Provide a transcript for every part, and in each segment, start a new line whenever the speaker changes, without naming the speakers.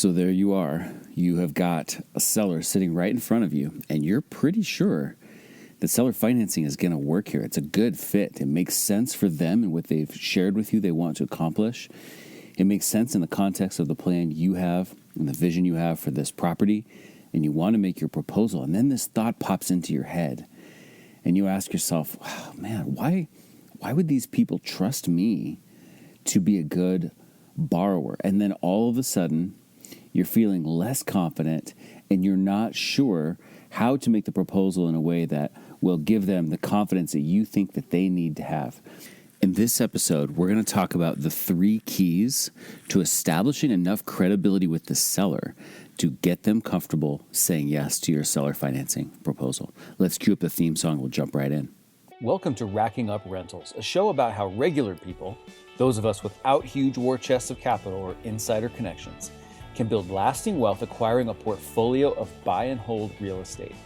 So there you are. You have got a seller sitting right in front of you, and you're pretty sure that seller financing is going to work here. It's a good fit. It makes sense for them and what they've shared with you they want to accomplish. It makes sense in the context of the plan you have and the vision you have for this property, and you want to make your proposal. And then this thought pops into your head, and you ask yourself, wow, man, why would these people trust me to be a good borrower? And then all of a sudden, you're feeling less confident, and you're not sure how to make the proposal in a way that will give them the confidence that you think that they need to have. In this episode, we're going to talk about the 3 keys to establishing enough credibility with the seller to get them comfortable saying yes to your seller financing proposal. Let's cue up the theme song. We'll jump right in.
Welcome to Racking Up Rentals, a show about how regular people, those of us without huge war chests of capital or insider connections, can build lasting wealth acquiring a portfolio of buy and hold real estate.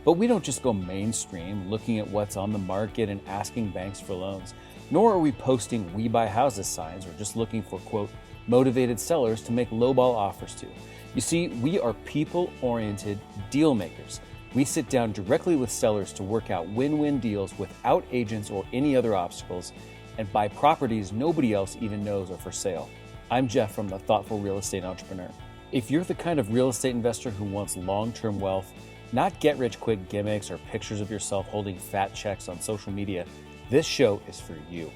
But we don't just go mainstream looking at what's on the market and asking banks for loans, nor are we posting "We Buy Houses" signs or just looking for, quote, motivated sellers to make lowball offers to. You see, we are people-oriented deal makers. We sit down directly with sellers to work out win-win deals without agents or any other obstacles and buy properties nobody else even knows are for sale. I'm Jeff from The Thoughtful Real Estate Entrepreneur. If you're the kind of real estate investor who wants long-term wealth, not get-rich-quick gimmicks or pictures of yourself holding fat checks on social media, this show is for you.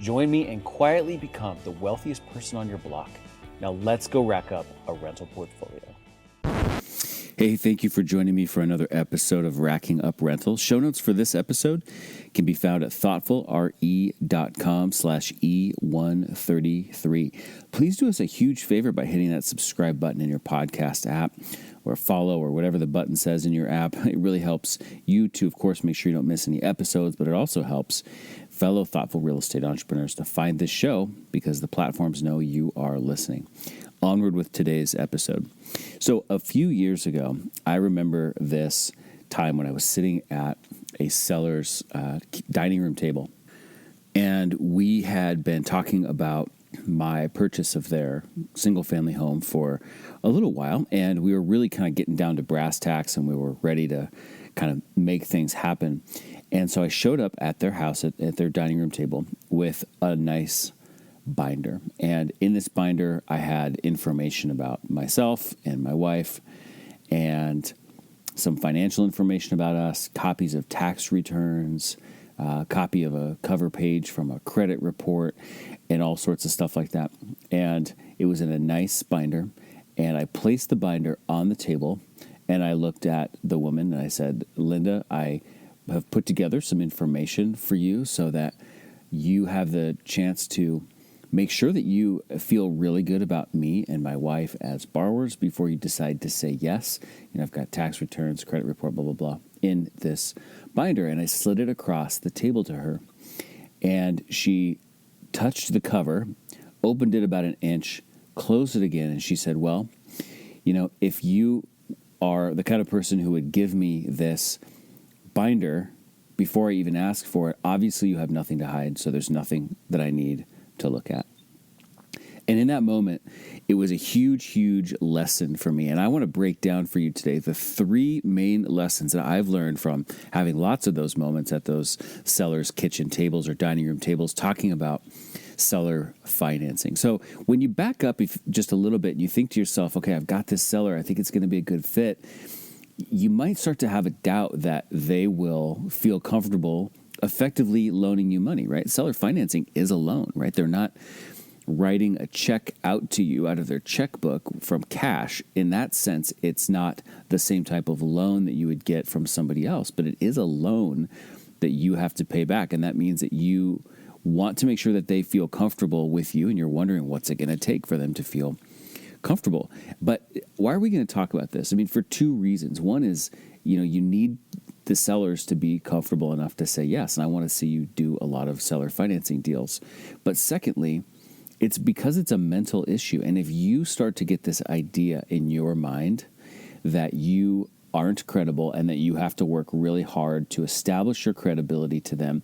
Join me and quietly become the wealthiest person on your block. Now let's go rack up a rental portfolio.
Hey, thank you for joining me for another episode of Racking Up Rentals. Show notes for this episode can be found at thoughtfulre.com/E133. Please do us a huge favor by hitting that subscribe button in your podcast app or follow or whatever the button says in your app. It really helps you to, of course, make sure you don't miss any episodes, but it also helps fellow thoughtful real estate entrepreneurs to find this show because the platforms know you are listening. Onward with today's episode. So a few years ago, I remember this time when I was sitting at a seller's dining room table, and we had been talking about my purchase of their single-family home for a little while, and we were really kind of getting down to brass tacks, and we were ready to kind of make things happen. And so I showed up at their house, at their dining room table, with a nice binder. And in this binder, I had information about myself and my wife and some financial information about us, copies of tax returns, a copy of a cover page from a credit report, and all sorts of stuff like that. And it was in a nice binder. And I placed the binder on the table, and I looked at the woman, and I said, Linda, I have put together some information for you so that you have the chance to make sure that you feel really good about me and my wife as borrowers before you decide to say yes. You know, I've got tax returns, credit report, blah, blah, blah, in this binder. And I slid it across the table to her. And she touched the cover, opened it about an inch, closed it again. And she said, well, you know, if you are the kind of person who would give me this binder before I even ask for it, obviously you have nothing to hide. So there's nothing that I need to look at. And in that moment, it was a huge, huge lesson for me. And I want to break down for you today the 3 main lessons that I've learned from having lots of those moments at those sellers' kitchen tables or dining room tables talking about seller financing. So when you back up just a little bit and you think to yourself, okay, I've got this seller, I think it's going to be a good fit, you might start to have a doubt that they will feel comfortable effectively loaning you money, right? Seller financing is a loan, right? They're not writing a check out to you out of their checkbook from cash. In that sense, it's not the same type of loan that you would get from somebody else, but it is a loan that you have to pay back. And that means that you want to make sure that they feel comfortable with you, and you're wondering what's it going to take for them to feel comfortable. But why are we going to talk about this? I mean, for 2 reasons. One is, you know, you need the sellers to be comfortable enough to say yes. And I want to see you do a lot of seller financing deals. But secondly, it's because it's a mental issue. And if you start to get this idea in your mind that you aren't credible and that you have to work really hard to establish your credibility to them,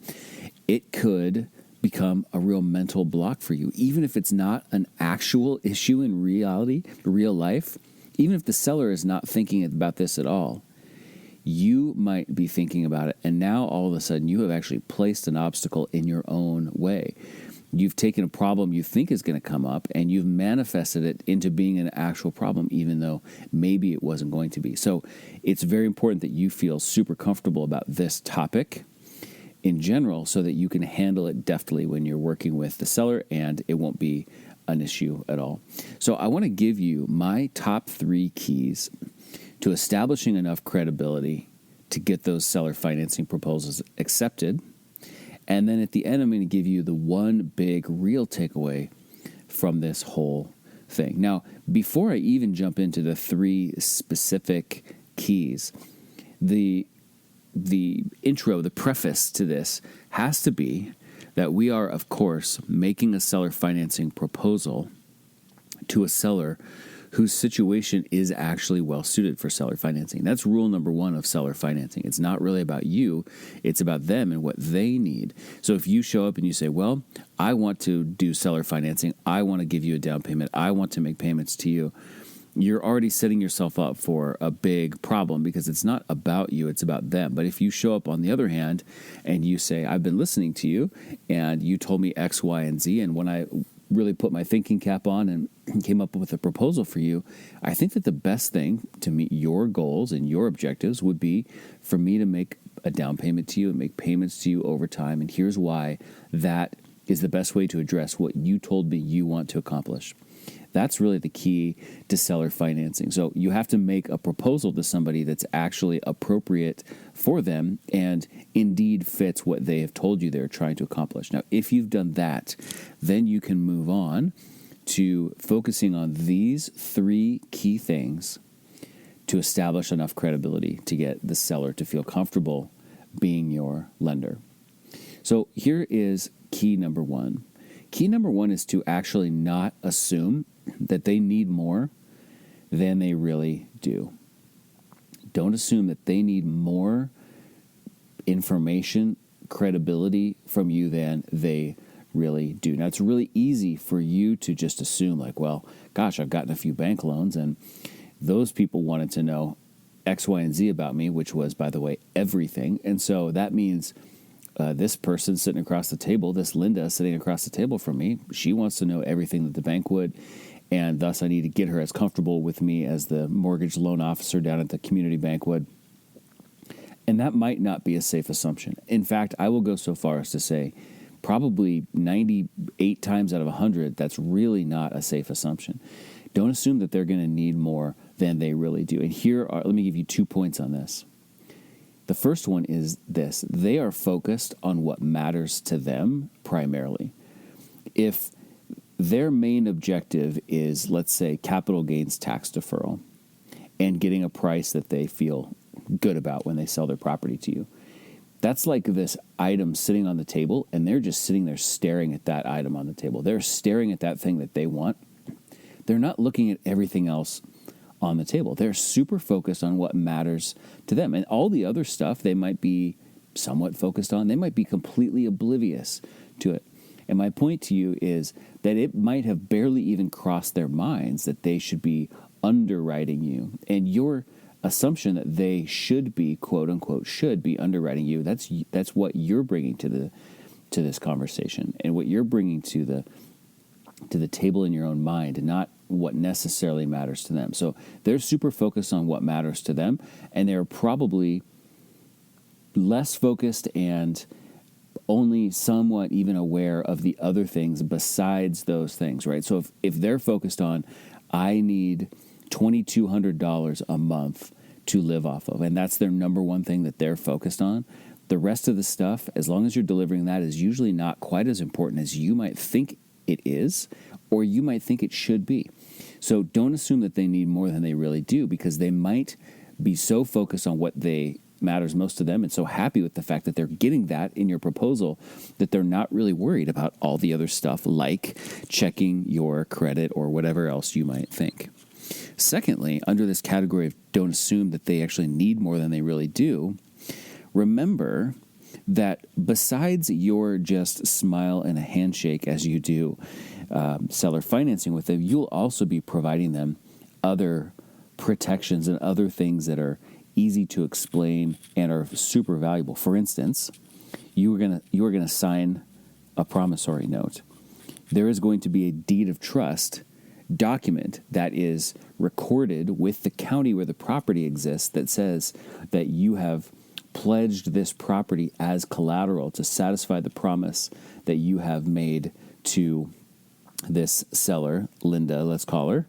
it could become a real mental block for you. Even if it's not an actual issue in reality, real life, even if the seller is not thinking about this at all, you might be thinking about it. And now all of a sudden you have actually placed an obstacle in your own way. You've taken a problem you think is going to come up and you've manifested it into being an actual problem, even though maybe it wasn't going to be. So it's very important that you feel super comfortable about this topic in general so that you can handle it deftly when you're working with the seller and it won't be an issue at all. So I want to give you my top 3 keys to establishing enough credibility to get those seller financing proposals accepted. And then at the end, I'm going to give you the one big real takeaway from this whole thing. Now, before I even jump into the 3 specific keys, the intro, the preface to this has to be that we are, of course, making a seller financing proposal to a seller whose situation is actually well suited for seller financing. That's rule number 1 of seller financing. It's not really about you, it's about them and what they need. So if you show up and you say, well, I want to do seller financing, I want to give you a down payment, I want to make payments to you, you're already setting yourself up for a big problem because it's not about you, it's about them. But if you show up on the other hand and you say, I've been listening to you and you told me X, Y, and Z, and when I really put my thinking cap on and came up with a proposal for you, I think that the best thing to meet your goals and your objectives would be for me to make a down payment to you and make payments to you over time. And here's why that is the best way to address what you told me you want to accomplish. That's really the key to seller financing. So you have to make a proposal to somebody that's actually appropriate for them and indeed fits what they have told you they're trying to accomplish. Now, if you've done that, then you can move on to focusing on these 3 key things to establish enough credibility to get the seller to feel comfortable being your lender. So here is key number 1. Key number 1 is to actually not assume that they need more than they really do. Don't assume that they need more information, credibility from you than they really do. Now, it's really easy for you to just assume like, well, gosh, I've gotten a few bank loans and those people wanted to know X, Y, and Z about me, which was, by the way, everything. And so that means this person sitting across the table, this Linda sitting across the table from me, she wants to know everything that the bank would, and thus I need to get her as comfortable with me as the mortgage loan officer down at the community bank would. And that might not be a safe assumption. In fact, I will go so far as to say probably 98 times out of 100, that's really not a safe assumption. Don't assume that they're going to need more than they really do. And let me give you 2 points on this. The first one is this: they are focused on what matters to them primarily. If their main objective is, let's say, capital gains tax deferral and getting a price that they feel good about when they sell their property to you, that's like this item sitting on the table, and they're just sitting there staring at that item on the table. They're staring at that thing that they want. They're not looking at everything else on the table. They're super focused on what matters to them. And all the other stuff they might be somewhat focused on, they might be completely oblivious to it. And my point to you is that it might have barely even crossed their minds that they should be underwriting you. And your assumption that they should be, quote unquote, should be underwriting you, that's what you're bringing to this conversation and what you're bringing to the table in your own mind, and not what necessarily matters to them. So they're super focused on what matters to them, and they're probably less focused and only somewhat even aware of the other things besides those things, right? So if they're focused on, I need $2,200 a month to live off of, and that's their number one thing that they're focused on, the rest of the stuff, as long as you're delivering that, is usually not quite as important as you might think it is, or you might think it should be. So don't assume that they need more than they really do, because they might be so focused on what matters most to them and so happy with the fact that they're getting that in your proposal that they're not really worried about all the other stuff like checking your credit or whatever else you might think. Secondly, under this category of don't assume that they actually need more than they really do, remember that besides your just smile and a handshake as you do seller financing with them, you'll also be providing them other protections and other things that are easy to explain and are super valuable. For instance, you are gonna sign a promissory note. There is going to be a deed of trust document that is recorded with the county where the property exists that says that you have pledged this property as collateral to satisfy the promise that you have made to this seller, Linda, let's call her.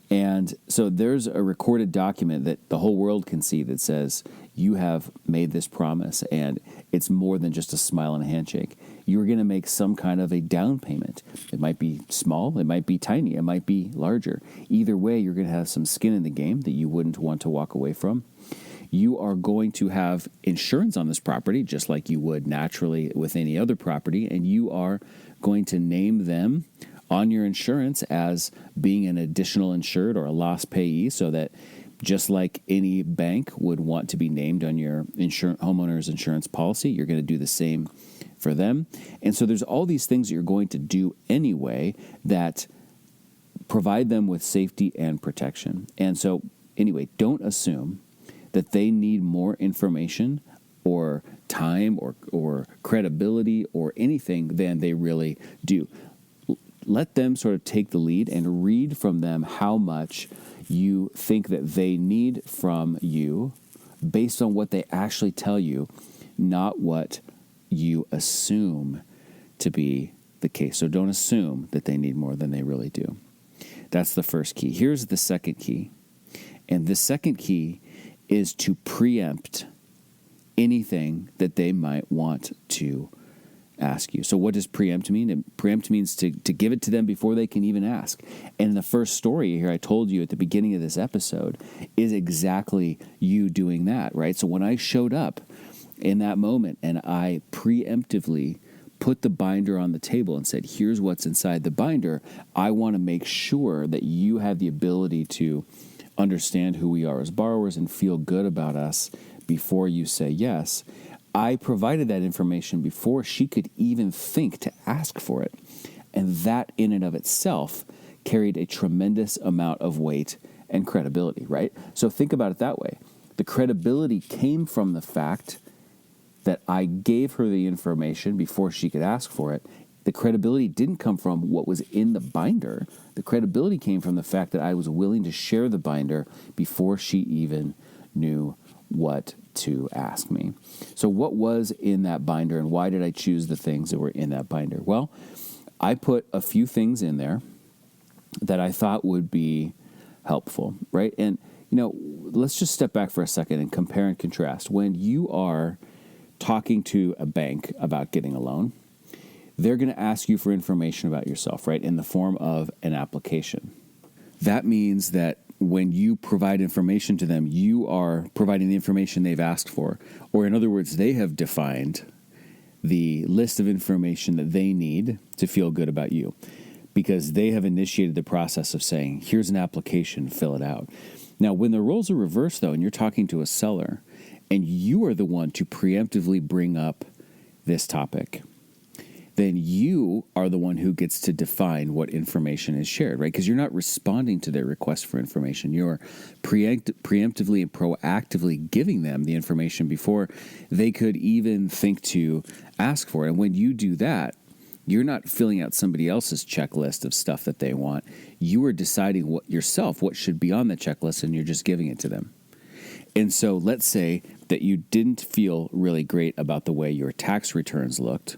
And so there's a recorded document that the whole world can see that says you have made this promise, and it's more than just a smile and a handshake. You're going to make some kind of a down payment. It might be small, it might be tiny, it might be larger. Either way, you're going to have some skin in the game that you wouldn't want to walk away from. You are going to have insurance on this property, just like you would naturally with any other property, and you are going to name them on your insurance as being an additional insured or a lost payee, so that just like any bank would want to be named on your homeowner's insurance policy, you're going to do the same for them. And so there's all these things that you're going to do anyway that provide them with safety and protection. And so anyway, don't assume that they need more information or time or credibility or anything than they really do. Let them sort of take the lead and read from them how much you think that they need from you based on what they actually tell you, not what you assume to be the case. So don't assume that they need more than they really do. That's the first key. Here's the second key. And the second key is to preempt anything that they might want to ask you. So what does preempt mean? Preempt means to give it to them before they can even ask. And the first story here I told you at the beginning of this episode is exactly you doing that, right? So when I showed up in that moment and I preemptively put the binder on the table and said, here's what's inside the binder, I want to make sure that you have the ability to understand who we are as borrowers and feel good about us before you say yes. I provided that information before she could even think to ask for it. And that in and of itself carried a tremendous amount of weight and credibility, right? So think about it that way. The credibility came from the fact that I gave her the information before she could ask for it. The credibility didn't come from what was in the binder. The credibility came from the fact that I was willing to share the binder before she even knew what to ask me. So what was in that binder, and why did I choose the things that were in that binder? Well, I put a few things in there that I thought would be helpful, right? And, let's just step back for a second and compare and contrast. When you are talking to a bank about getting a loan, they're going to ask you for information about yourself, right, in the form of an application. That means that when you provide information to them, you are providing the information they've asked for. Or in other words, they have defined the list of information that they need to feel good about you because they have initiated the process of saying, here's an application, fill it out. Now, when the roles are reversed, though, and you're talking to a seller, and you are the one to preemptively bring up this topic, then you are the one who gets to define what information is shared, right? Because you're not responding to their request for information. You're preemptively and proactively giving them the information before they could even think to ask for it. And when you do that, you're not filling out somebody else's checklist of stuff that they want. You are deciding what should be on the checklist, and you're just giving it to them. And so let's say that you didn't feel really great about the way your tax returns looked,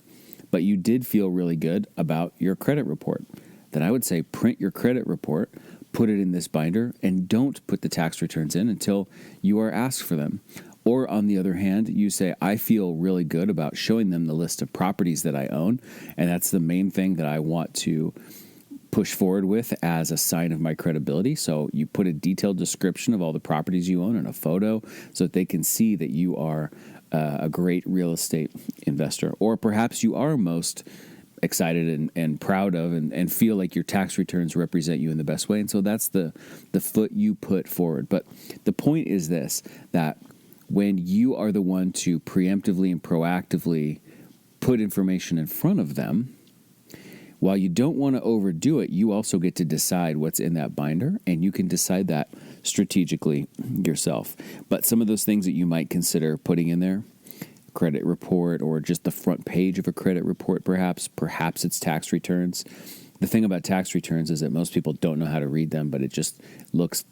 but you did feel really good about your credit report. Then I would say print your credit report, put it in this binder, and don't put the tax returns in until you are asked for them. Or on the other hand, you say, I feel really good about showing them the list of properties that I own, and that's the main thing that I want to push forward with as a sign of my credibility. So you put a detailed description of all the properties you own and a photo so that they can see that you are a great real estate investor. Or perhaps you are most excited and proud of and feel like your tax returns represent you in the best way. And so that's the foot you put forward. But the point is this, that when you are the one to preemptively and proactively put information in front of them, while you don't want to overdo it, you also get to decide what's in that binder, and you can decide that strategically yourself. But some of those things that you might consider putting in there, credit report or just the front page of a credit report, perhaps it's tax returns. The thing about tax returns is that most people don't know how to read them, but it just looks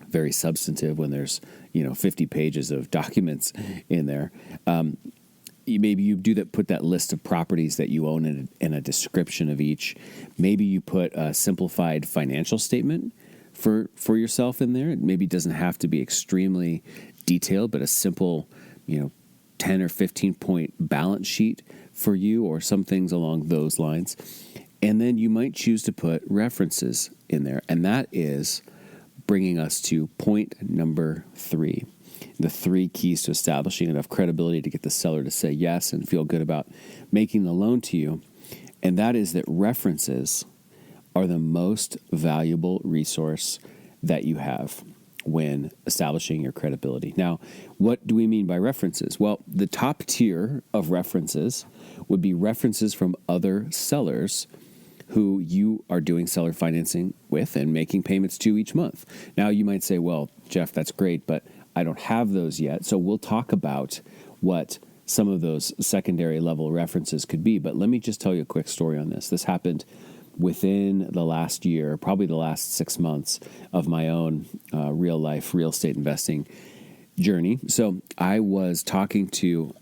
very substantive when there's 50 pages of documents in there. Maybe you do that. Put that list of properties that you own and a description of each. Maybe you put a simplified financial statement for yourself in there. It maybe doesn't have to be extremely detailed, but a simple 10 or 15 point balance sheet for you, or some things along those lines. And then you might choose to put references in there, and that is bringing us to point number 3. The 3 keys to establishing enough credibility to get the seller to say yes and feel good about making the loan to you. And that is that references are the most valuable resource that you have when establishing your credibility. Now, what do we mean by references? Well, the top tier of references would be references from other sellers who you are doing seller financing with and making payments to each month. Now, you might say, well, Jeff, that's great, but I don't have those yet. So we'll talk about what some of those secondary level references could be. But let me just tell you a quick story on this. This happened within the last year, probably the last 6 months of my own real life real estate investing journey. So I was talking to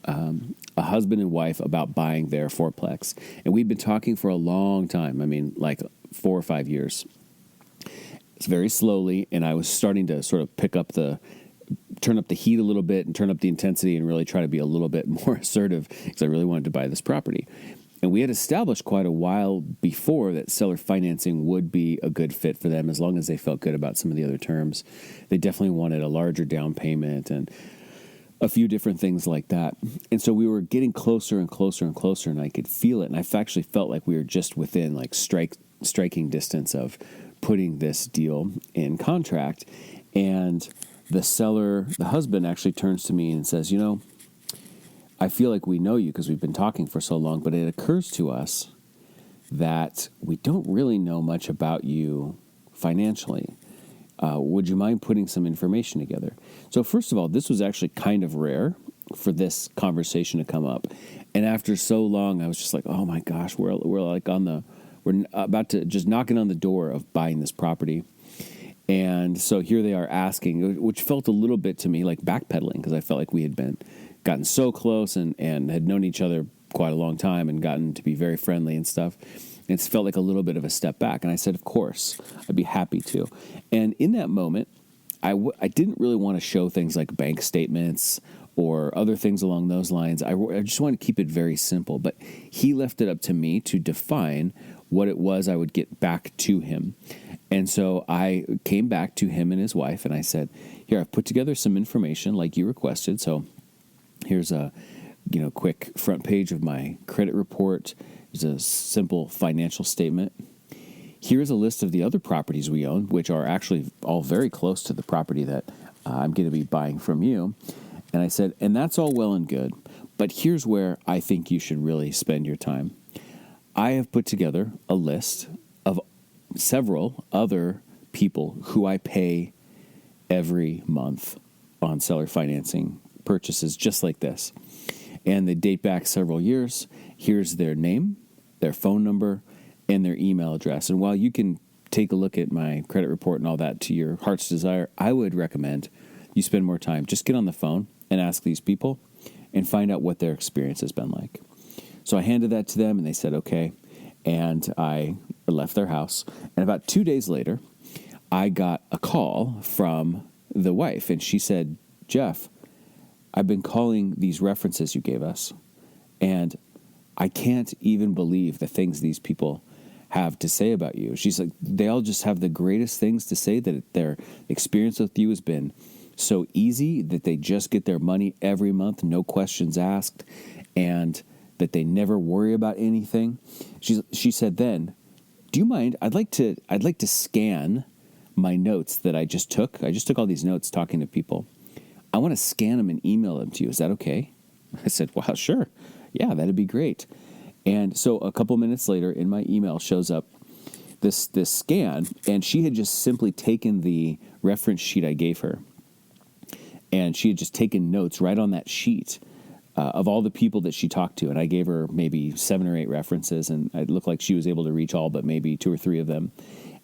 a husband and wife about buying their fourplex. And we'd been talking for a long time. I mean, like 4 or 5 years. It's very slowly. And I was starting to sort of turn up the heat a little bit and turn up the intensity and really try to be a little bit more assertive because I really wanted to buy this property. And we had established quite a while before that seller financing would be a good fit for them as long as they felt good about some of the other terms. They definitely wanted a larger down payment and a few different things like that. And so we were getting closer and closer and closer, and I could feel it. And I actually felt like we were just within like striking distance of putting this deal in contract. And the husband actually turns to me and says, I feel like we know you because we've been talking for so long, but it occurs to us that we don't really know much about you financially. Would you mind putting some information together? So first of all, this was actually kind of rare for this conversation to come up. And after so long, I was just like, oh my gosh, we're about to just knocking on the door of buying this property. And so here they are asking, which felt a little bit to me like backpedaling because I felt like we had gotten so close and had known each other quite a long time and gotten to be very friendly and stuff. And it felt like a little bit of a step back. And I said, of course, I'd be happy to. And in that moment, I didn't really want to show things like bank statements or other things along those lines. I just wanted to keep it very simple. But he left it up to me to define what it was I would get back to him. And so I came back to him and his wife, and I said, here, I've put together some information like you requested. So here's a quick front page of my credit report. There's a simple financial statement. Here's a list of the other properties we own, which are actually all very close to the property that I'm going to be buying from you. And I said, and that's all well and good, but here's where I think you should really spend your time. I have put together a list of several other people who I pay every month on seller financing purchases just like this. And they date back several years. Here's their name, their phone number, and their email address. And while you can take a look at my credit report and all that to your heart's desire, I would recommend you spend more time. Just get on the phone and ask these people and find out what their experience has been like. So I handed that to them, and they said, okay. And I left their house. And about 2 days later, I got a call from the wife, and she said, Jeff, I've been calling these references you gave us, and I can't even believe the things these people have to say about you. She's like, they all just have the greatest things to say, that their experience with you has been so easy that they just get their money every month, no questions asked, and that they never worry about anything. She said then, do you mind? I'd like to scan my notes that I just took. I just took all these notes talking to people. I want to scan them and email them to you. Is that okay? I said, wow, sure. Yeah, that'd be great. And so a couple minutes later in my email shows up this scan, and she had just simply taken the reference sheet I gave her. And she had just taken notes right on that sheet of all the people that she talked to. And I gave her maybe 7 or 8 references, and it looked like she was able to reach all but maybe 2 or 3 of them.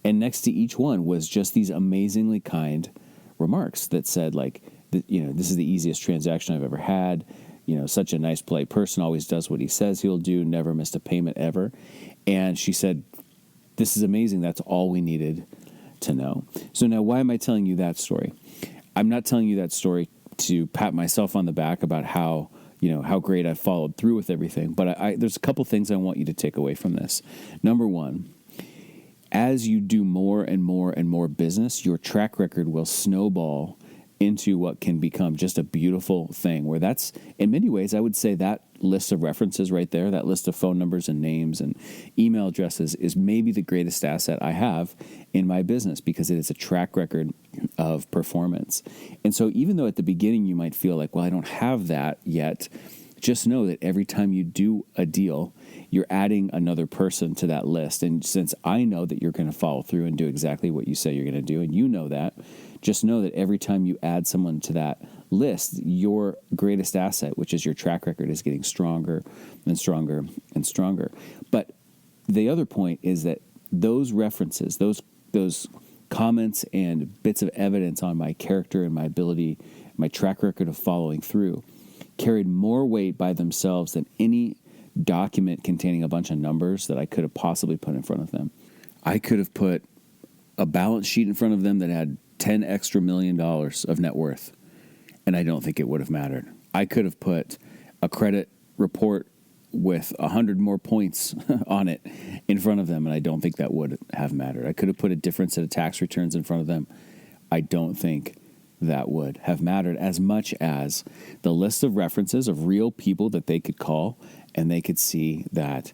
And next to each one was just these amazingly kind remarks that said, like, this is the easiest transaction I've ever had. Such a nice, polite person, always does what he says he'll do, never missed a payment ever. And she said, this is amazing. That's all we needed to know. So now, why am I telling you that story? I'm not telling you that story to pat myself on the back about how great I followed through with everything. But there's a couple things I want you to take away from this. Number one, as you do more and more and more business, your track record will snowball into what can become just a beautiful thing, where that's, in many ways, I would say that list of references right there, that list of phone numbers and names and email addresses, is maybe the greatest asset I have in my business, because it is a track record of performance. And so even though at the beginning you might feel like, well, I don't have that yet, just know that every time you do a deal, you're adding another person to that list. And since I know that you're going to follow through and do exactly what you say you're going to do, and you know that, just know that every time you add someone to that list, your greatest asset, which is your track record, is getting stronger and stronger and stronger. But the other point is that those references, those comments and bits of evidence on my character and my ability, my track record of following through, carried more weight by themselves than any document containing a bunch of numbers that I could have possibly put in front of them. I could have put a balance sheet in front of them that had $10 extra million of net worth, and I don't think it would have mattered. I could have put a credit report with 100 more points on it in front of them, and I don't think that would have mattered. I could have put a different set of tax returns in front of them. I don't think that would have mattered as much as the list of references of real people that they could call, and they could see that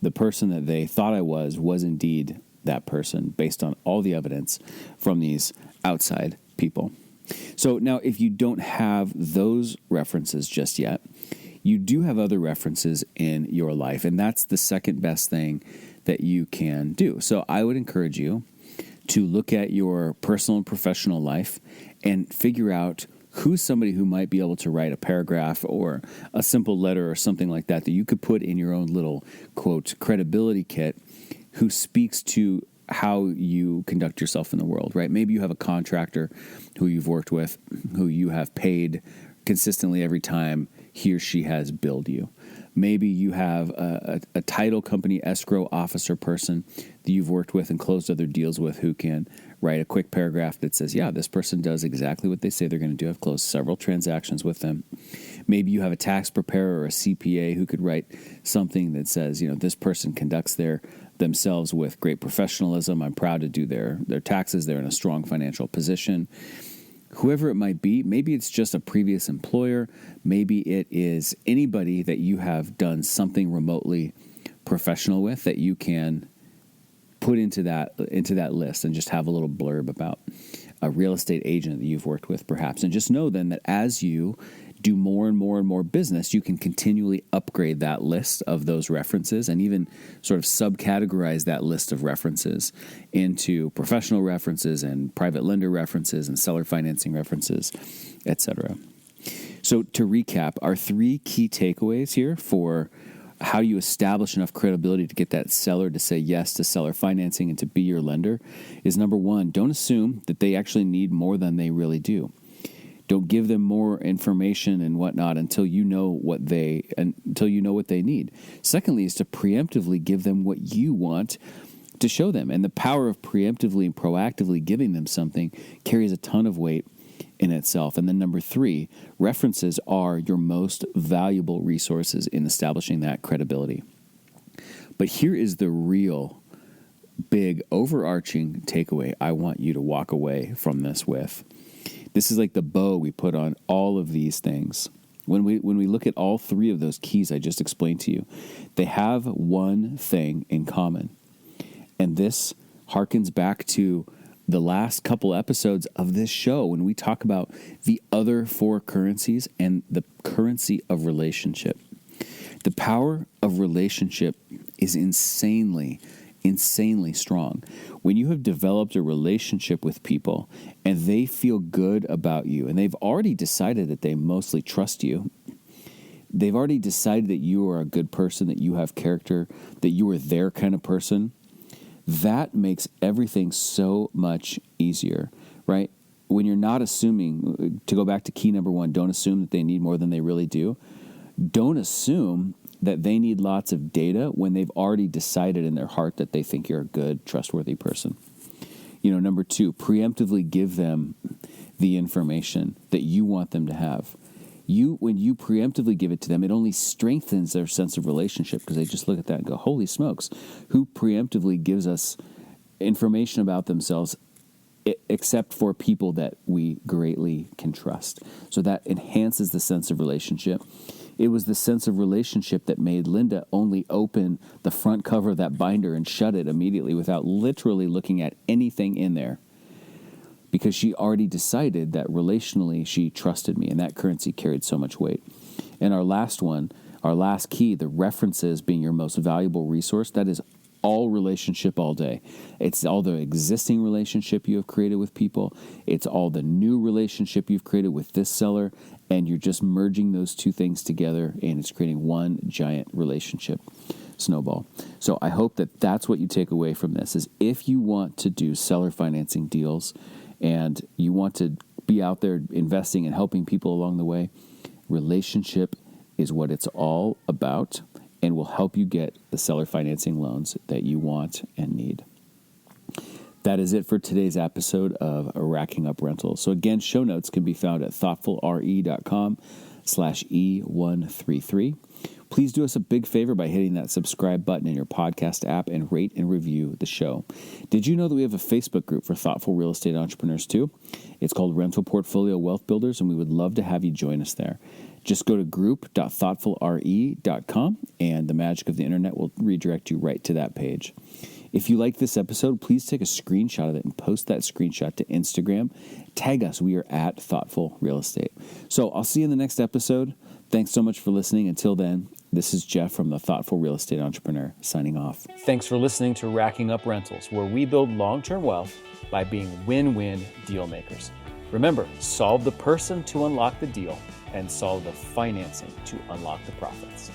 the person that they thought I was indeed that person, based on all the evidence from these outside people. So now, if you don't have those references just yet, you do have other references in your life, and that's the second best thing that you can do. So I would encourage you to look at your personal and professional life and figure out who's somebody who might be able to write a paragraph or a simple letter or something like that you could put in your own little, quote, credibility kit, who speaks to how you conduct yourself in the world, right? Maybe you have a contractor who you've worked with, who you have paid consistently every time he or she has billed you. Maybe you have a title company escrow officer person that you've worked with and closed other deals with, who can write a quick paragraph that says, yeah, this person does exactly what they say they're going to do. I've closed several transactions with them. Maybe you have a tax preparer or a CPA who could write something that says, this person conducts themselves with great professionalism. I'm proud to do their taxes. They're in a strong financial position. Whoever it might be, maybe it's just a previous employer. Maybe it is anybody that you have done something remotely professional with that you can put into that list and just have a little blurb about. A real estate agent that you've worked with, perhaps. And just know then that as you do more and more and more business, you can continually upgrade that list of those references and even sort of subcategorize that list of references into professional references and private lender references and seller financing references, etc. So to recap, our 3 key takeaways here for how you establish enough credibility to get that seller to say yes to seller financing and to be your lender is, number 1, don't assume that they actually need more than they really do. Don't give them more information and whatnot until you know what they need. Secondly, is to preemptively give them what you want to show them. And the power of preemptively and proactively giving them something carries a ton of weight in itself. And then number 3, references are your most valuable resources in establishing that credibility. But here is the real big overarching takeaway I want you to walk away from this with. This is like the bow we put on all of these things. When we look at all 3 of those keys I just explained to you, they have one thing in common. And this harkens back to the last couple episodes of this show when we talk about the other four currencies and the currency of relationship. The power of relationship is insanely strong. When you have developed a relationship with people and they feel good about you and they've already decided that they mostly trust you, they've already decided that you are a good person, that you have character, that you are their kind of person, that makes everything so much easier, right? When you're not assuming, to go back to key number one, don't assume that they need more than they really do. Don't assume that they need lots of data when they've already decided in their heart that they think you're a good, trustworthy person. Number two, preemptively give them the information that you want them to have. When you preemptively give it to them, it only strengthens their sense of relationship because they just look at that and go, holy smokes, who preemptively gives us information about themselves except for people that we greatly can trust? So that enhances the sense of relationship. It was the sense of relationship that made Linda only open the front cover of that binder and shut it immediately without literally looking at anything in there, because she already decided that relationally she trusted me, and that currency carried so much weight. And our last key, the references being your most valuable resource, that is all relationship all day. It's all the existing relationship you have created with people. It's all the new relationship you've created with this seller, and you're just merging those two things together, and it's creating one giant relationship snowball. So I hope that that's what you take away from this, is if you want to do seller financing deals and you want to be out there investing and helping people along the way, relationship is what it's all about, and will help you get the seller financing loans that you want and need. That is it for today's episode of Racking Up Rentals. So again, show notes can be found at thoughtfulre.com/E133. Please do us a big favor by hitting that subscribe button in your podcast app and rate and review the show. Did you know that we have a Facebook group for thoughtful real estate entrepreneurs too? It's called Rental Portfolio Wealth Builders, and we would love to have you join us there. Just go to group.thoughtfulre.com, and the magic of the internet will redirect you right to that page. If you like this episode, please take a screenshot of it and post that screenshot to Instagram. Tag us. We are at Thoughtful Real Estate. So I'll see you in the next episode. Thanks so much for listening. Until then, this is Jeff from the Thoughtful Real Estate Entrepreneur signing off.
Thanks for listening to Racking Up Rentals, where we build long-term wealth by being win-win deal makers. Remember, solve the person to unlock the deal and solve the financing to unlock the profits.